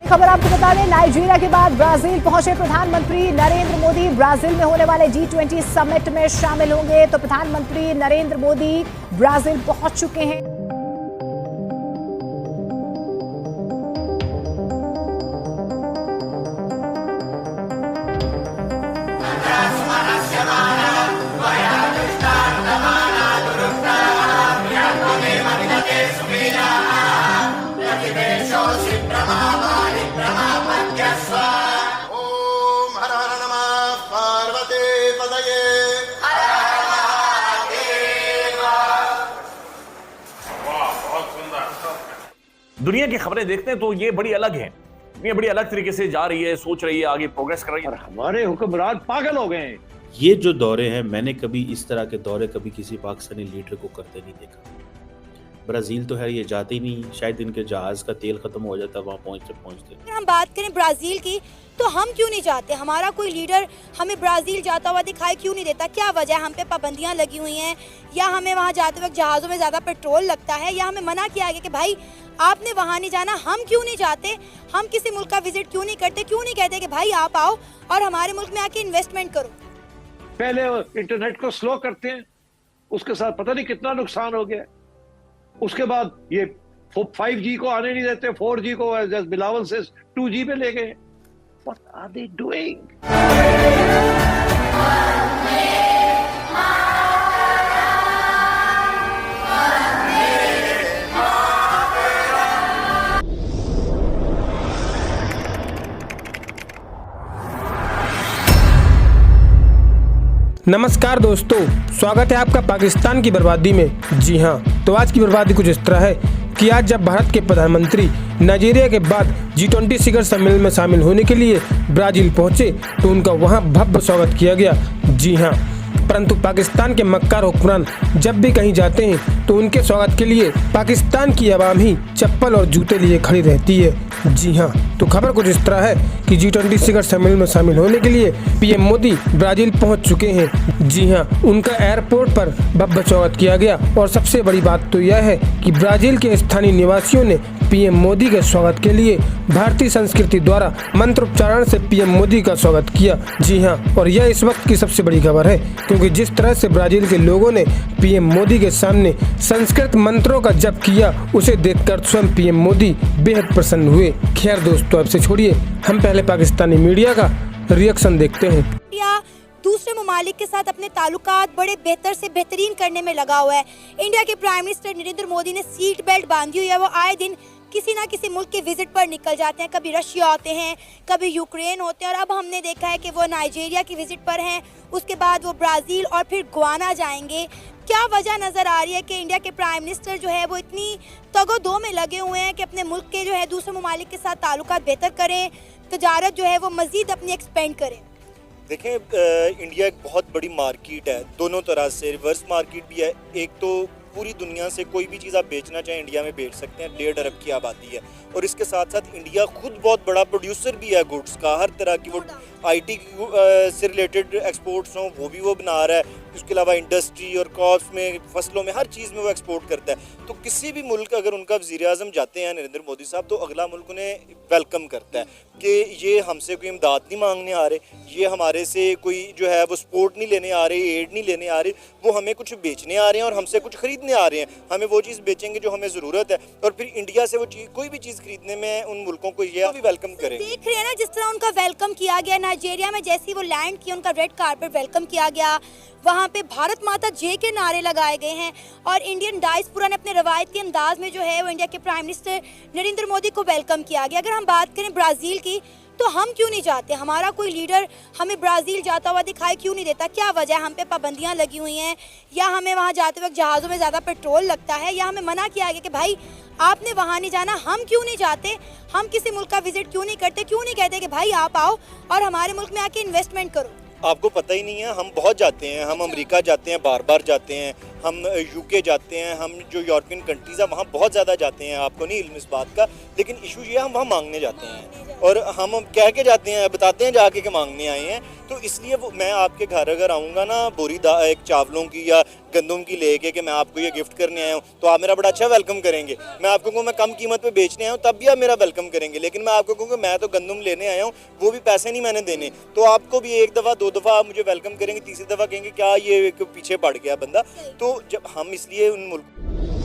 खबर आपको बता दें, नाइजीरिया के बाद ब्राजील पहुंचे प्रधानमंत्री नरेंद्र मोदी। ब्राजील में होने वाले G20 समिट में शामिल होंगे। तो प्रधानमंत्री नरेंद्र मोदी ब्राजील पहुंच चुके हैं। दुनिया की खबरें देखते हैं तो ये बड़ी अलग है, ये बड़ी अलग तरीके से जा रही है, सोच रही है, आगे प्रोग्रेस कर रही है। और हमारे हुक्मरान पागल हो गए हैं। ये जो दौरे हैं, मैंने कभी इस तरह के दौरे कभी किसी पाकिस्तानी लीडर को करते नहीं देखा। ब्राजील तो है, ये जाते ही नहीं, शायद इनके जहाज का तेल खत्म हो जाता वहाँ पहुँचते। अगर हम बात करें ब्राजील की, तो हम क्यों नहीं जाते? हमारा कोई लीडर हमें ब्राजील जाता हुआ दिखाई क्यों नहीं देता? क्या वजह है? हम पे पाबंदियां लगी हुई हैं, या हमें वहाँ जाते वक्त जहाज़ों में ज़्यादा पेट्रोल लगता है, या हमें मना किया गया कि भाई आपने वहाँ नहीं जाना? हम क्यों नहीं जाते? हम किसी मुल्क का विजिट क्यों नहीं करते? क्यों नहीं कहते कि भाई आप आओ और हमारे मुल्क में आके इन्वेस्टमेंट करो? पहले इंटरनेट को स्लो करते हैं, उसके साथ पता नहीं कितना नुकसान हो गया। उसके बाद ये 5G को आने नहीं देते, 4G को बिलावल से 2G पे ले गए। What are they doing? नमस्कार दोस्तों, स्वागत है आपका पाकिस्तान की बर्बादी में। जी हाँ, तो आज की बर्बादी कुछ इस तरह है कि आज जब भारत के प्रधानमंत्री नाइजीरिया के बाद G20 शिखर सम्मेलन में शामिल होने के लिए ब्राजील पहुंचे तो उनका वहां भव्य स्वागत किया गया। जी हाँ, परंतु पाकिस्तान के मक्कार हुक्मरान जब भी कहीं जाते हैं तो उनके स्वागत के लिए पाकिस्तान की आवाम ही चप्पल और जूते लिए खड़ी रहती है। जी हाँ, तो खबर कुछ इस तरह है कि G20 शिखर सम्मेलन में शामिल होने के लिए PM मोदी ब्राजील पहुंच चुके हैं। जी हाँ, उनका एयरपोर्ट पर भव्य स्वागत किया गया और सबसे बड़ी बात तो यह है कि ब्राजील के स्थानीय निवासियों ने PM मोदी के स्वागत के लिए भारतीय संस्कृति द्वारा मंत्रोच्चारण से PM मोदी का स्वागत किया। जी हाँ, और यह इस वक्त की सबसे बड़ी खबर है, क्योंकि जिस तरह से ब्राजील के लोगों ने PM मोदी के सामने संस्कृत मंत्रों का जप किया, उसे देखकर स्वयं PM मोदी बेहद प्रसन्न हुए। खैर दोस्तों, अब से छोड़िए, हम पहले पाकिस्तानी मीडिया का रिएक्शन देखते हैं। दूसरे ममालिक के साथ अपने ताल्लुकात बड़े बेहतर से बेहतरीन करने में लगा हुआ है। इंडिया के प्राइम मिनिस्टर नरेंद्र मोदी ने सीट बेल्ट बांधी हुई है। वो आए दिन किसी ना किसी मुल्क के विजिट पर निकल जाते हैं। कभी रशिया होते हैं, कभी यूक्रेन होते हैं, और अब हमने देखा है कि वो नाइजीरिया की विजिट पर हैं। उसके बाद वो ब्राज़ील और फिर गुआना जाएंगे। क्या वजह नज़र आ रही है कि इंडिया के प्राइम मिनिस्टर जो है वो इतनी तगो-दो में लगे हुए हैं कि अपने मुल्क के जो है दूसरे ममालिक के साथ ताल्लुकात बेहतर करें, तजारत जो है वो मज़ीद अपनी एक्सपेंड करें? देखें, इंडिया एक बहुत बड़ी मार्केट है, दोनों तरह से रिवर्स मार्केट भी है। एक तो पूरी दुनिया से कोई भी चीज़ आप बेचना चाहें इंडिया में बेच सकते हैं। 1.5 अरब की आबादी है, और इसके साथ साथ इंडिया खुद बहुत बड़ा प्रोड्यूसर भी है गुड्स का। हर तरह की वो IT से रिलेटेड एक्सपोर्ट्स हों वो भी वो बना रहा है। उसके अलावा इंडस्ट्री और क्रॉप्स में, फसलों में, हर चीज़ में वो एक्सपोर्ट करता है। तो किसी भी मुल्क अगर उनका वज़ीर-ए-आज़म जाते हैं नरेंद्र मोदी साहब, तो अगला मुल्क उन्हें वेलकम करता है कि ये हमसे कोई इमदाद नहीं मांगने आ रहे, ये हमारे से कोई जो है वो सपोर्ट नहीं लेने आ रहे, एड नहीं लेने आ रहे, वो हमें कुछ बेचने आ रहे हैं और हमसे कुछ खरीदने आ रहे हैं। हमें वो चीज़ बेचेंगे जो हमें ज़रूरत है, और फिर इंडिया से वो चीज़, कोई भी चीज़ खरीदने में उन मुल्कों को ये भी वेलकम करें। देख रहे हैं ना, जिस तरह उनका वेलकम किया गया नाइजीरिया में, जैसे ही वो लैंड किया उनका रेड कारपेट वेलकम किया गया। वहाँ पे भारत माता जय के नारे लगाए गए हैं, और इंडियन डायस्पोरा ने अपने रवायती अंदाज में जो है वो इंडिया के प्राइम मिनिस्टर नरेंद्र मोदी को वेलकम किया गया। अगर हम बात करें ब्राज़ील की, तो हम क्यों नहीं जाते? हमारा कोई लीडर हमें ब्राज़ील जाता हुआ दिखाई क्यों नहीं देता? क्या वजह है? हम पे पाबंदियां लगी हुई हैं, या हमें वहाँ जाते वक्त जहाज़ों में ज़्यादा पेट्रोल लगता है, या हमें मना किया गया कि भाई आपने वहाँ नहीं जाना? हम क्यों नहीं जाते? हम किसी मुल्क का विजिट क्यों नहीं करते? क्यों नहीं कहते कि भाई आप आओ और हमारे मुल्क में आके इन्वेस्टमेंट करो? आपको पता ही नहीं है, हम बहुत जाते हैं। हम अमेरिका जाते हैं, बार बार जाते हैं। हम UK जाते हैं, हम जो यूरोपियन कंट्रीज़ है वहाँ बहुत ज़्यादा जाते हैं। आपको नहीं इल्म इस बात का, लेकिन इशू ये है हम वहाँ मांगने जाते हैं। और हम कह के जाते हैं, बताते हैं जाके कि मांगने आए हैं। तो इसलिए वो मैं आपके घर अगर आऊँगा ना बोरी एक चावलों की या गंदम की लेके कि मैं आपको ये गिफ्ट करने आया हूँ, तो आप मेरा बड़ा अच्छा वेलकम करेंगे। मैं आपको कहूँ मैं कम कीमत पे बेचने आया हूँ, तब भी आप मेरा वेलकम करेंगे। लेकिन मैं आपको कहूँगा मैं तो गंदम लेने आया हूँ, वो भी पैसे नहीं मैंने देने, तो आपको भी 1 दफ़ा 2 दफ़ा आप मुझे वेलकम करेंगे, तीसरी दफ़ा कहेंगे क्या ये पीछे पड़ गया बंदा। तो जब हम इसलिए उन मुल्क